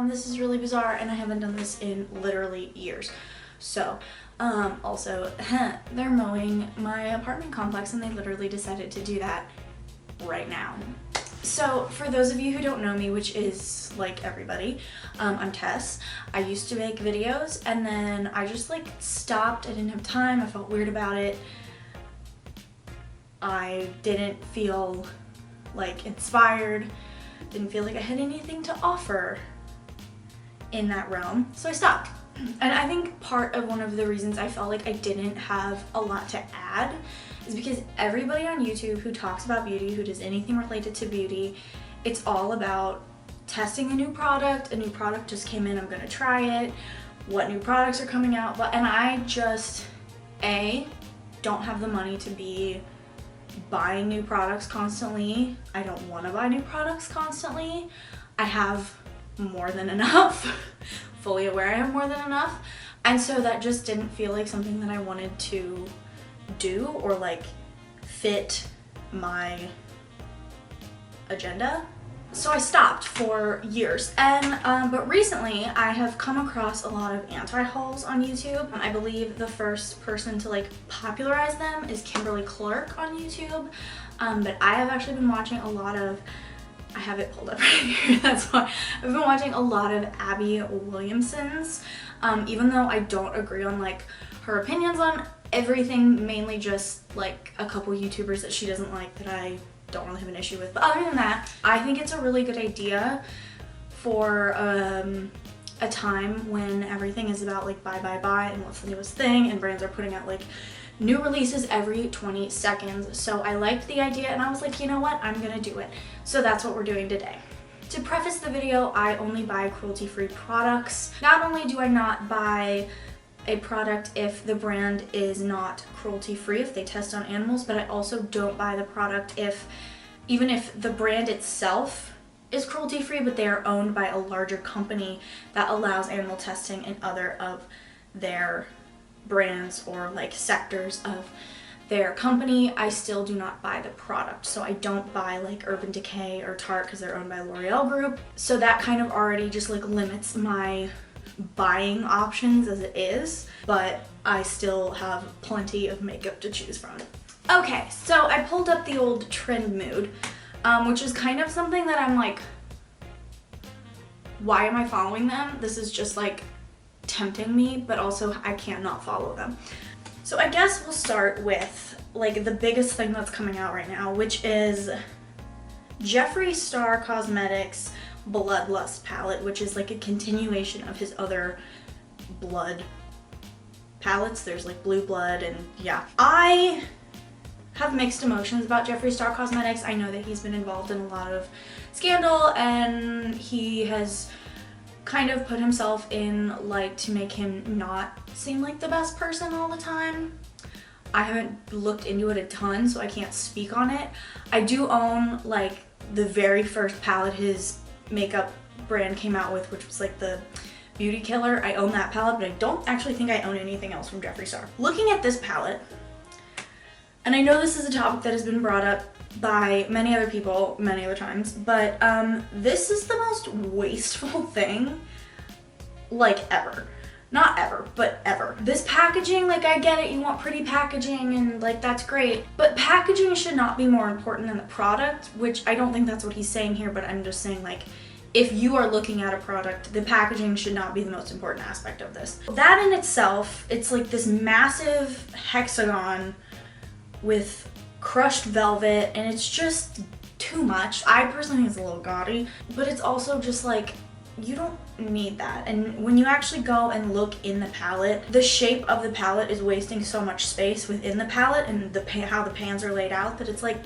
This is really bizarre and I haven't done this in literally years. So, also, they're mowing my apartment complex and they literally decided to do that right now. So, for those of you who don't know me, which is like everybody, I'm Tess. I used to make videos and then I just like stopped. I didn't have time. I felt weird about it. I didn't feel like inspired. Didn't feel like I had anything to offer in that realm, so I stopped. And I think part of one of the reasons I felt like I didn't have a lot to add is because everybody on YouTube who talks about beauty, who does anything related to beauty, it's all about testing a new product just came in, I'm gonna try it, what new products are coming out, and I just, don't have the money to be buying new products constantly. I don't want to buy new products constantly. I have more than enough, fully aware I have more than enough, and so that just didn't feel like something that I wanted to do or like fit my agenda. So I stopped for years, and but recently I have come across a lot of anti-hauls on YouTube. I believe the first person to like popularize them is Kimberly Clark on YouTube, but I have actually been watching a lot of, I have it pulled up right here, that's why. I've been watching a lot of Abby Williamson's, even though I don't agree on like her opinions on everything, mainly just like a couple YouTubers that she doesn't like that I don't really have an issue with. But other than that, I think it's a really good idea for a time when everything is about like buy and what's the newest thing, and brands are putting out like new releases every 20 seconds. So I liked the idea and I was like, you know what, I'm gonna do it. So that's what we're doing today. To preface the video, I only buy cruelty-free products. Not only do I not buy a product if the brand is not cruelty-free, if they test on animals, but I also don't buy the product even if the brand itself is cruelty-free, but they are owned by a larger company that allows animal testing in other of their brands or like sectors of their company. I still do not buy the product. So I don't buy like Urban Decay or Tarte because they're owned by L'Oreal Group. So that kind of already just like limits my buying options as it is, but I still have plenty of makeup to choose from. Okay, so I pulled up the old Trend Mood, which is kind of something that I'm like, why am I following them? This is just like tempting me, but also I can't not follow them. So I guess we'll start with like the biggest thing that's coming out right now, which is Jeffree Star Cosmetics Bloodlust palette, which is like a continuation of his other blood palettes. There's like Blue Blood, and yeah. I have mixed emotions about Jeffree Star Cosmetics. I know that he's been involved in a lot of scandal and he has kind of put himself in light to make him not seem like the best person all the time. I haven't looked into it a ton, so I can't speak on it. I do own like the very first palette his makeup brand came out with, which was like the Beauty Killer. I own that palette, but I don't actually think I own anything else from Jeffree Star. Looking at this palette, and I know this is a topic that has been brought up by many other people many other times, but this is the most wasteful thing like ever. Not ever, but ever. This packaging, like I get it, you want pretty packaging and like that's great, but packaging should not be more important than the product, which I don't think that's what he's saying here, but I'm just saying like if you are looking at a product, the packaging should not be the most important aspect of this. That in itself, it's like this massive hexagon with crushed velvet and it's just too much. I personally think it's a little gaudy, but it's also just like, you don't need that. And when you actually go and look in the palette, the shape of the palette is wasting so much space within the palette and how the pans are laid out that it's like,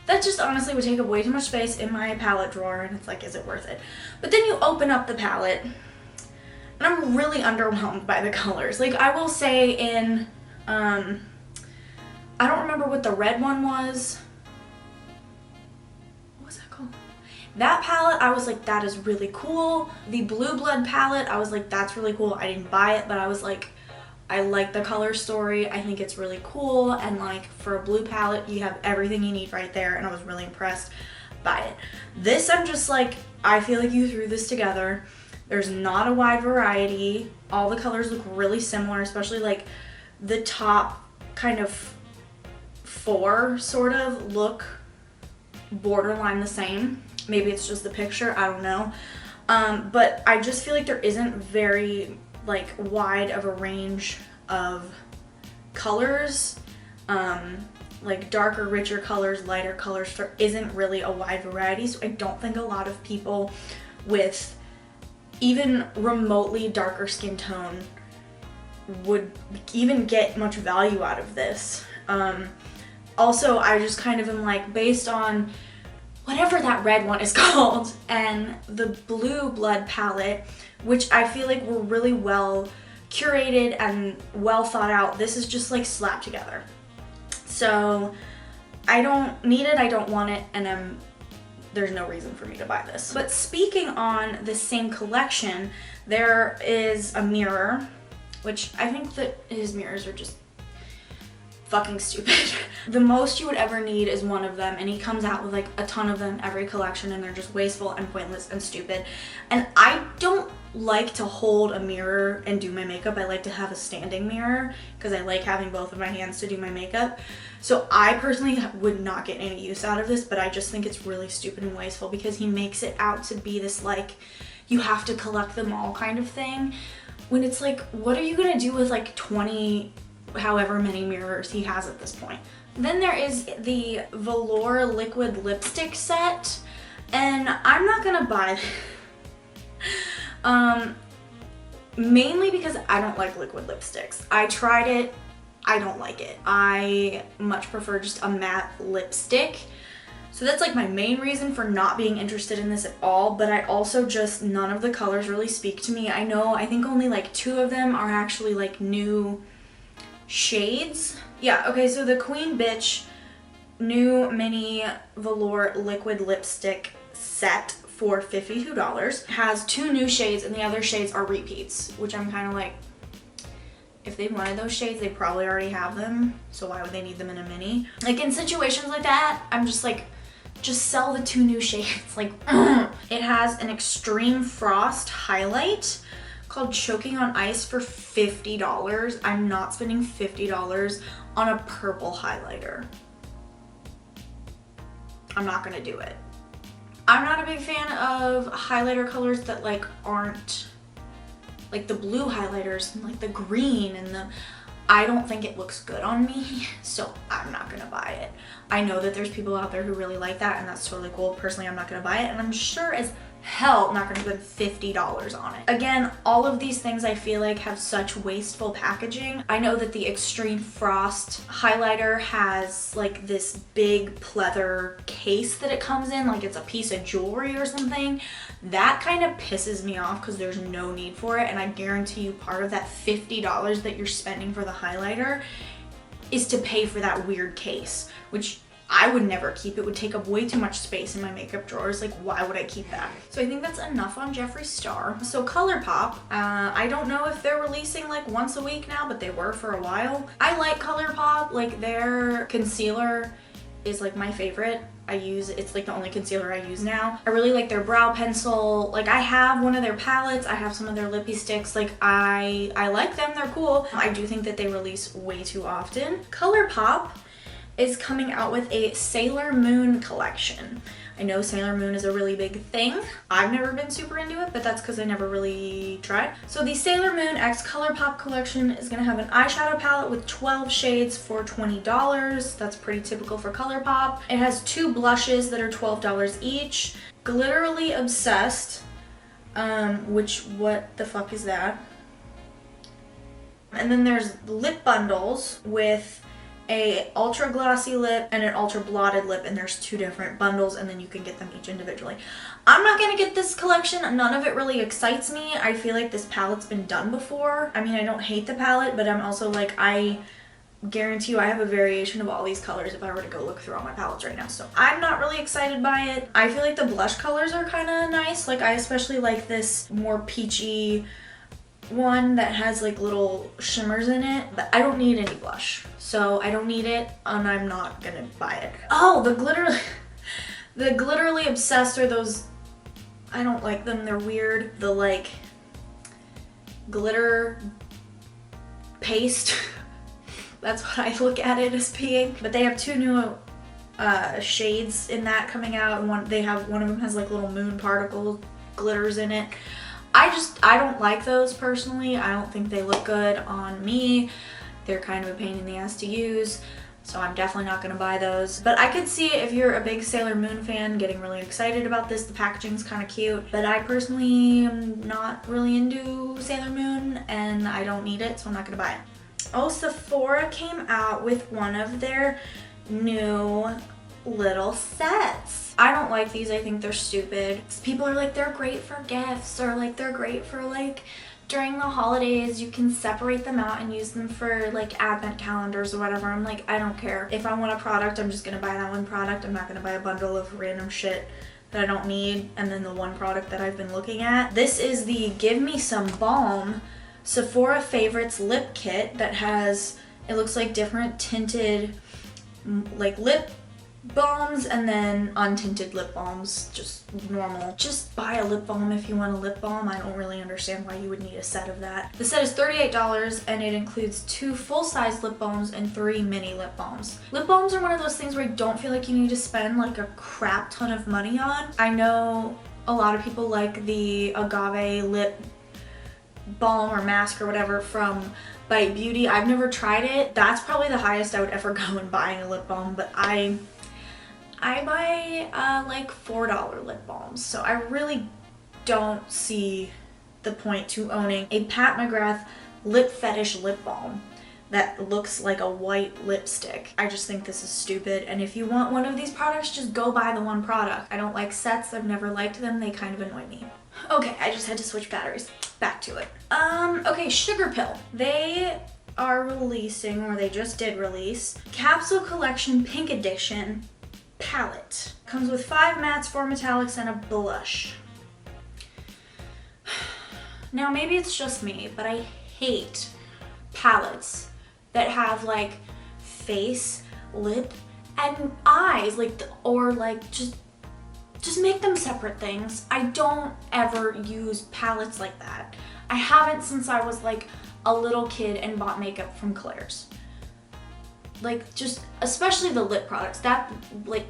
that just honestly would take up way too much space in my palette drawer, and it's like, is it worth it? But then you open up the palette and I'm really underwhelmed by the colors. Like I will say in, I don't remember what the red one was. What was that called? That palette, I was like, that is really cool. The Blue Blood palette, I was like, that's really cool. I didn't buy it, but I was like, I like the color story. I think it's really cool. And like for a blue palette, you have everything you need right there. And I was really impressed by it. This, I'm just like, I feel like you threw this together. There's not a wide variety. All the colors look really similar, especially like the top kind of 4 sort of look borderline the same. Maybe it's just the picture, I don't know. But I just feel like there isn't very like wide of a range of colors. Like darker, richer colors, lighter colors. There isn't really a wide variety, so I don't think a lot of people with even remotely darker skin tone would even get much value out of this. Also, I just kind of am like, based on whatever that red one is called and the blue blood palette, which I feel like were really well curated and well thought out, this is just like slapped together. So I don't need it, I don't want it, and there's no reason for me to buy this. But speaking on the same collection, there is a mirror, which I think that his mirrors are just fucking stupid. The most you would ever need is one of them, and he comes out with like a ton of them every collection, and they're just wasteful and pointless and stupid. And I don't like to hold a mirror and do my makeup. I like to have a standing mirror because I like having both of my hands to do my makeup. So I personally would not get any use out of this, but I just think it's really stupid and wasteful because he makes it out to be this like you have to collect them all kind of thing, when it's like, what are you gonna do with like 20 however many mirrors he has at this point? Then there is the Velour liquid lipstick set, and I'm not gonna buy mainly because I don't like liquid lipsticks. I tried it, I don't like it. I much prefer just a matte lipstick. So that's like my main reason for not being interested in this at all, but I also just, none of the colors really speak to me. I think only like 2 of them are actually like new shades. Yeah, okay, so the Queen Bitch new mini velour liquid lipstick set for $52 has 2 new shades, and the other shades are repeats, which I'm kind of like, if they wanted those shades, they probably already have them, so why would they need them in a mini? Like in situations like that, I'm just like, just sell the 2 new shades. Like, it has an extreme frost highlight called Choking on Ice for $50. I'm not spending $50 on a purple highlighter. I'm not gonna do it. I'm not a big fan of highlighter colors that like aren't like the blue highlighters and like the green and the, I don't think it looks good on me, so I'm not gonna buy it. I know that there's people out there who really like that, and that's totally cool. Personally, I'm not gonna buy it, and I'm sure as hell not gonna spend $50 on it. Again, all of these things I feel like have such wasteful packaging. I know that the Extreme Frost highlighter has like this big pleather case that it comes in, like it's a piece of jewelry or something. That kind of pisses me off because there's no need for it, and I guarantee you part of that $50 that you're spending for the highlighter is to pay for that weird case, which I would never keep. It would take up way too much space in my makeup drawers. Like, why would I keep that? So I think that's enough on Jeffree Star. So ColourPop, I don't know if they're releasing like once a week now, but they were for a while. I like ColourPop. Like, their concealer is like my favorite. It's like the only concealer I use now. I really like their brow pencil. Like, I have one of their palettes. I have some of their lippy sticks. Like, I like them. They're cool. I do think that they release way too often. ColourPop is coming out with a Sailor Moon collection. I know Sailor Moon is a really big thing. I've never been super into it, but that's because I never really tried. So the Sailor Moon X ColourPop collection is gonna have an eyeshadow palette with 12 shades for $20. That's pretty typical for ColourPop. It has 2 blushes that are $12 each. Glitterly Obsessed, which, what the fuck is that? And then there's lip bundles with a ultra glossy lip and an ultra blotted lip, and there's 2 different bundles, and then you can get them each individually. I'm not gonna get this collection. None of it really excites me. I feel like this palette's been done before. I mean, I don't hate the palette, but I'm also like, I guarantee you I have a variation of all these colors if I were to go look through all my palettes right now, so I'm not really excited by it. I feel like the blush colors are kind of nice. Like, I especially like this more peachy one that has like little shimmers in it, but I don't need any blush, so I don't need it, and I'm not gonna buy it. Oh, the glitterly obsessed are those, I don't like them. They're weird. The like glitter paste. That's what I look at it as being. But they have 2 new shades in that coming out, and one of them has like little moon particle glitters in it. I don't like those personally. I don't think they look good on me. They're kind of a pain in the ass to use, so I'm definitely not gonna buy those. But I could see, if you're a big Sailor Moon fan, getting really excited about this. The packaging's kind of cute, but I personally am not really into Sailor Moon and I don't need it, so I'm not gonna buy it. Oh, Sephora came out with one of their new little sets. I don't like these. I think they're stupid. People are like, they're great for gifts, or like they're great for like during the holidays. You can separate them out and use them for like advent calendars or whatever. I'm like, I don't care. If I want a product, I'm just gonna buy that one product. I'm not gonna buy a bundle of random shit that I don't need and then the one product that I've been looking at. This is the Give Me Some Balm Sephora Favorites lip kit that has, it looks like different tinted like lip balms and then untinted lip balms, just normal. Just buy a lip balm if you want a lip balm. I don't really understand why you would need a set of that. The set is $38 and it includes 2 full-size lip balms and 3 mini lip balms. Lip balms are one of those things where I don't feel like you need to spend like a crap ton of money on. I know a lot of people like the agave lip balm or mask or whatever from Bite Beauty. I've never tried it. That's probably the highest I would ever go in buying a lip balm, but I buy like $4 lip balms, so I really don't see the point to owning a Pat McGrath Lip Fetish lip balm that looks like a white lipstick. I just think this is stupid, and if you want one of these products, just go buy the one product. I don't like sets. I've never liked them. They kind of annoy me. Okay, I just had to switch batteries. Back to it. Okay, Sugar Pill. They are releasing, or they just did release, Capsule Collection Pink Edition palette. Comes with 5 mattes, 4 metallics, and a blush. Now maybe it's just me, but I hate palettes that have like face, lip, and eyes, like, or like just make them separate things. I don't ever use palettes like that. I haven't since I was like a little kid and bought makeup from Claire's. Like, just, especially the lip products, that, like,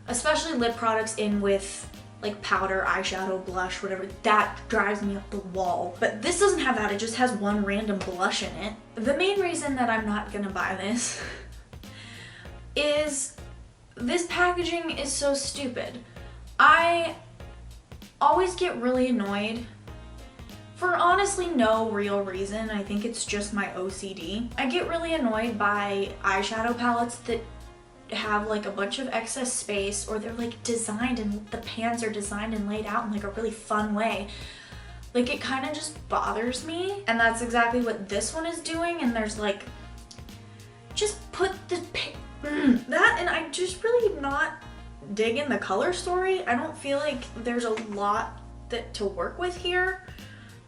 especially lip products in with, like, powder, eyeshadow, blush, whatever, that drives me up the wall. But this doesn't have that, it just has one random blush in it. The main reason that I'm not gonna buy this is this packaging is so stupid. I always get really annoyed for honestly no real reason. I think it's just my OCD. I get really annoyed by eyeshadow palettes that have like a bunch of excess space, or they're like designed and the pans are designed and laid out in like a really fun way. Like, it kind of just bothers me, and that's exactly what this one is doing. And there's like, just put the that, and I just really not digging the color story. I don't feel like there's a lot to work with here.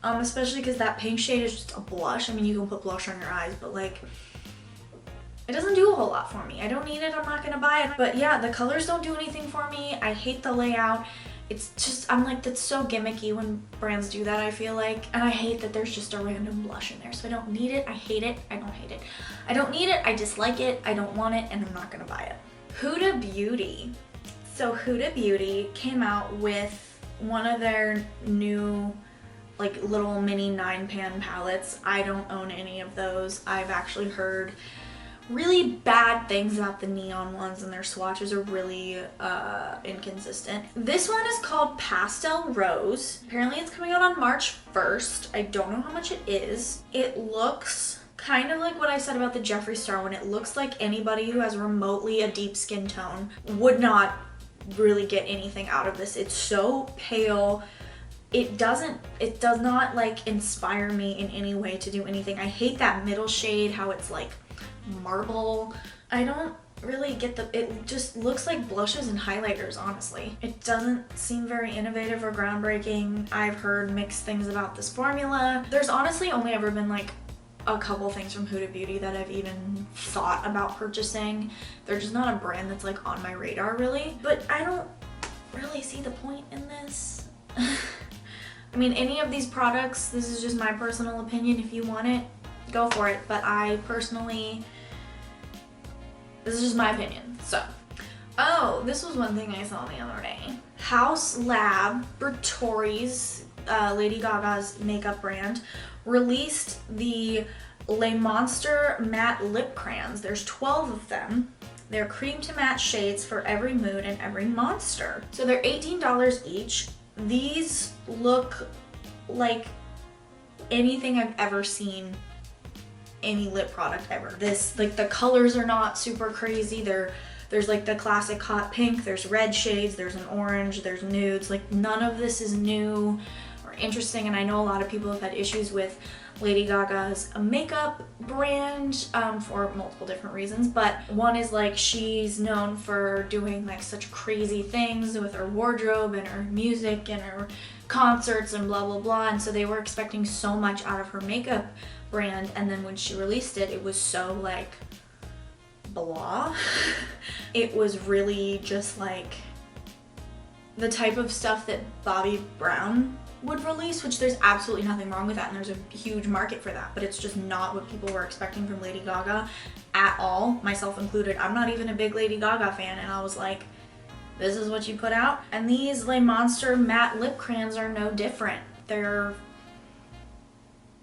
Especially because that pink shade is just a blush. I mean, you can put blush on your eyes, but like, it doesn't do a whole lot for me. I don't need it, I'm not gonna buy it. But yeah, the colors don't do anything for me. I hate the layout. It's just, I'm like, that's so gimmicky when brands do that, I feel like. And I hate that there's just a random blush in there. So I don't need it, I hate it, I don't hate it. I don't need it, I dislike it, I don't want it, and I'm not gonna buy it. Huda Beauty. So Huda Beauty came out with one of their new like little mini 9-pan palettes. I don't own any of those. I've actually heard really bad things about the neon ones, and their swatches are really inconsistent. This one is called Pastel Rose. Apparently it's coming out on March 1st. I don't know how much it is. It looks kind of like what I said about the Jeffree Star one. It looks like anybody who has remotely a deep skin tone would not really get anything out of this. It's so pale. It does not like inspire me in any way to do anything. I hate that middle shade, how it's like marble. I don't really get it just looks like blushes and highlighters, honestly. It doesn't seem very innovative or groundbreaking. I've heard mixed things about this formula. There's honestly only ever been like a couple things from Huda Beauty that I've even thought about purchasing. They're just not a brand that's like on my radar really. But I don't really see the point in this. I mean, any of these products, this is just my personal opinion. If you want it, go for it. But I personally, this is just my opinion. So, oh, this was one thing I saw the other day. Haus Laboratories, Lady Gaga's makeup brand, released the Le Monster Matte Lip Crayons. There's 12 of them. They're cream to matte shades for every mood and every monster. So they're $18 each. These look like anything I've ever seen any lip product ever. This, like, the colors are not super crazy. There's like the classic hot pink, there's red shades, there's an orange, there's nudes. Like, none of this is new or interesting, and I know a lot of people have had issues with Lady Gaga's makeup brand for multiple different reasons, but one is like she's known for doing like such crazy things with her wardrobe and her music and her concerts and blah blah blah, and so they were expecting so much out of her makeup brand, and then when she released it, it was so like blah. It was really just like the type of stuff that Bobbi Brown would release, which there's absolutely nothing wrong with that, and there's a huge market for that, but it's just not what people were expecting from Lady Gaga at all, myself included. I'm not even a big Lady Gaga fan, and I was like, this is what you put out? And these Le Monster matte lip crayons are no different. They're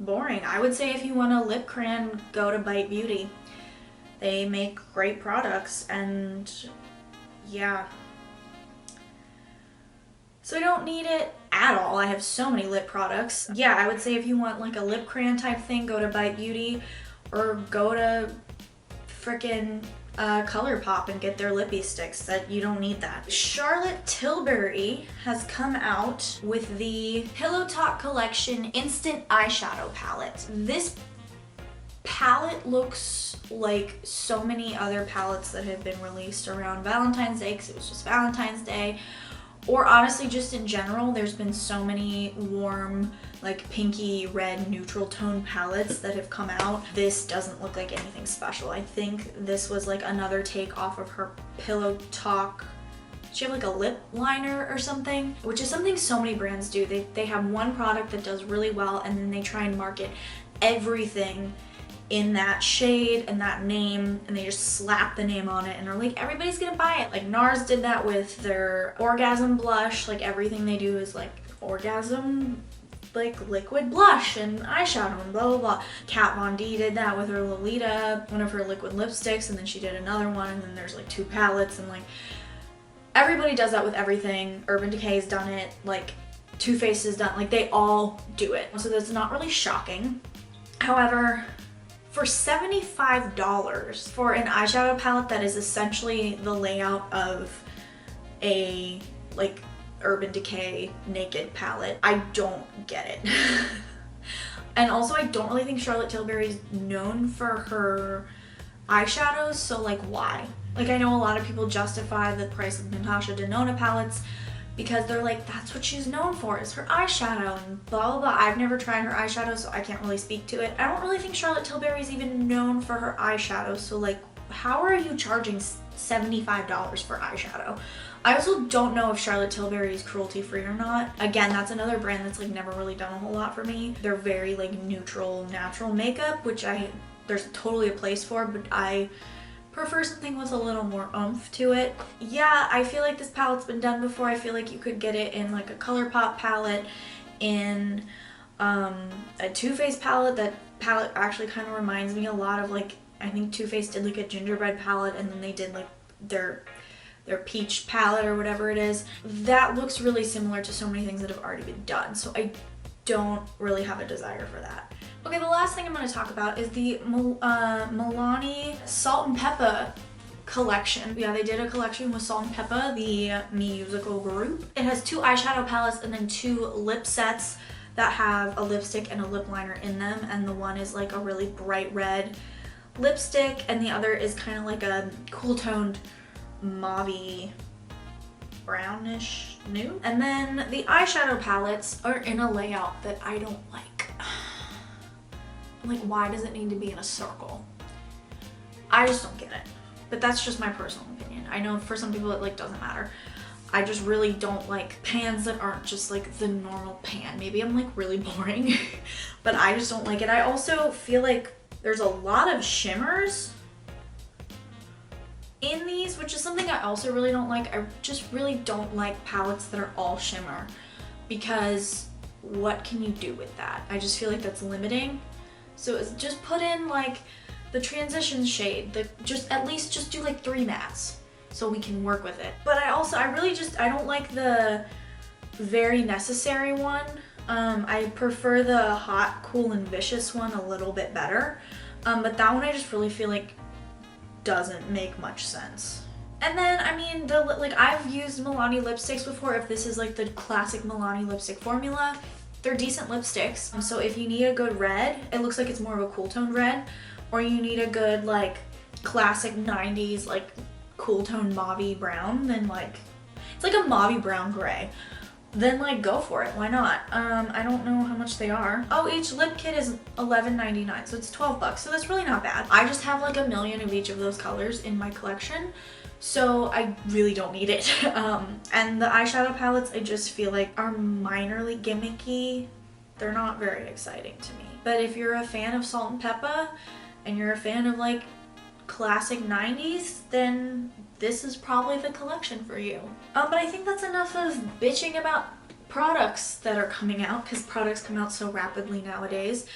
boring. I would say if you want a lip crayon, go to Bite Beauty. They make great products, and yeah. So I don't need it at all. I have so many lip products. Yeah, I would say if you want like a lip crayon type thing, go to Bite Beauty or go to frickin' ColourPop and get their lippy sticks. That you don't need that. Charlotte Tilbury has come out with the Pillow Talk Collection Instant Eyeshadow Palette. This palette looks like so many other palettes that have been released around Valentine's Day, because it was just Valentine's Day. Or honestly, just in general, there's been so many warm, like pinky red neutral tone palettes that have come out. This doesn't look like anything special. I think this was like another take off of her Pillow Talk. She have like a lip liner or something, which is something so many brands do. They have one product that does really well, and then they try and market everything in that shade and that name, and they just slap the name on it and are like, everybody's gonna buy it. Like NARS did that with their Orgasm blush. Like everything they do is like orgasm, like liquid blush and eyeshadow and blah blah blah. Kat Von D did that with her Lolita, one of her liquid lipsticks, and then she did another one, and then there's like 2 palettes, and like everybody does that with everything. Urban Decay's done it, like Too Faced has done, like they all do it. So that's not really shocking. However, for $75 for an eyeshadow palette that is essentially the layout of a like Urban Decay Naked palette, I don't get it. And also, I don't really think Charlotte Tilbury is known for her eyeshadows, so like why? Like I know a lot of people justify the price of Natasha Denona palettes because they're like, that's what she's known for, is her eyeshadow and blah blah blah. I've never tried her eyeshadow, so I can't really speak to it. I don't really think Charlotte Tilbury is even known for her eyeshadow, so like how are you charging $75 for eyeshadow? I also don't know if Charlotte Tilbury is cruelty free or not. Again, that's another brand that's like never really done a whole lot for me. They're very like neutral, natural makeup, which there's totally a place for, but I prefer something with a little more oomph to it. Yeah, I feel like this palette's been done before. I feel like you could get it in like a ColourPop palette, in a Too Faced palette. That palette actually kind of reminds me a lot of like, I think Too Faced did like a gingerbread palette, and then they did like their peach palette or whatever it is. That looks really similar to so many things that have already been done, so I don't really have a desire for that. Okay, the last thing I'm going to talk about is the Milani Salt and Peppa collection. Yeah, they did a collection with Salt and Peppa, the musical group. It has 2 eyeshadow palettes and then 2 lip sets that have a lipstick and a lip liner in them, and the one is like a really bright red lipstick, and the other is kind of like a cool toned mauve brownish nude. And then the eyeshadow palettes are in a layout that I don't like. Like, why does it need to be in a circle? I just don't get it. But that's just my personal opinion. I know for some people it like doesn't matter. I just really don't like pans that aren't just like the normal pan. Maybe I'm like really boring, but I just don't like it. I also feel like there's a lot of shimmers in these, which is something I also really don't like. I just really don't like palettes that are all shimmer, because what can you do with that? I just feel like that's limiting. So it's just put in like the transition shade, at least just do like 3 mattes so we can work with it. But I don't like the Very Necessary one. I prefer the Hot, Cool, and Vicious one a little bit better. But that one I just really feel like doesn't make much sense. And then, I mean, I've used Milani lipsticks before. If this is like the classic Milani lipstick formula, they're decent lipsticks. So if you need a good red, it looks like it's more of a cool toned red, or you need a good like classic 90s like cool tone mauve brown, then like, it's like a mauve brown gray, then like go for it. Why not? I don't know how much they are. Oh, each lip kit is $11.99, so it's $12, so that's really not bad. I just have like a million of each of those colors in my collection, so I really don't need it. And the eyeshadow palettes I just feel like are minorly gimmicky. They're not very exciting to me. But if you're a fan of Salt and Peppa and you're a fan of like classic 90s, then this is probably the collection for you. But I think that's enough of bitching about products that are coming out, because products come out so rapidly nowadays.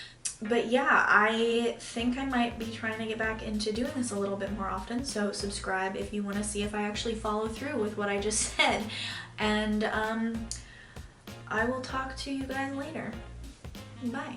But yeah, I think I might be trying to get back into doing this a little bit more often, so subscribe if you want to see if I actually follow through with what I just said. And I will talk to you guys later. Bye.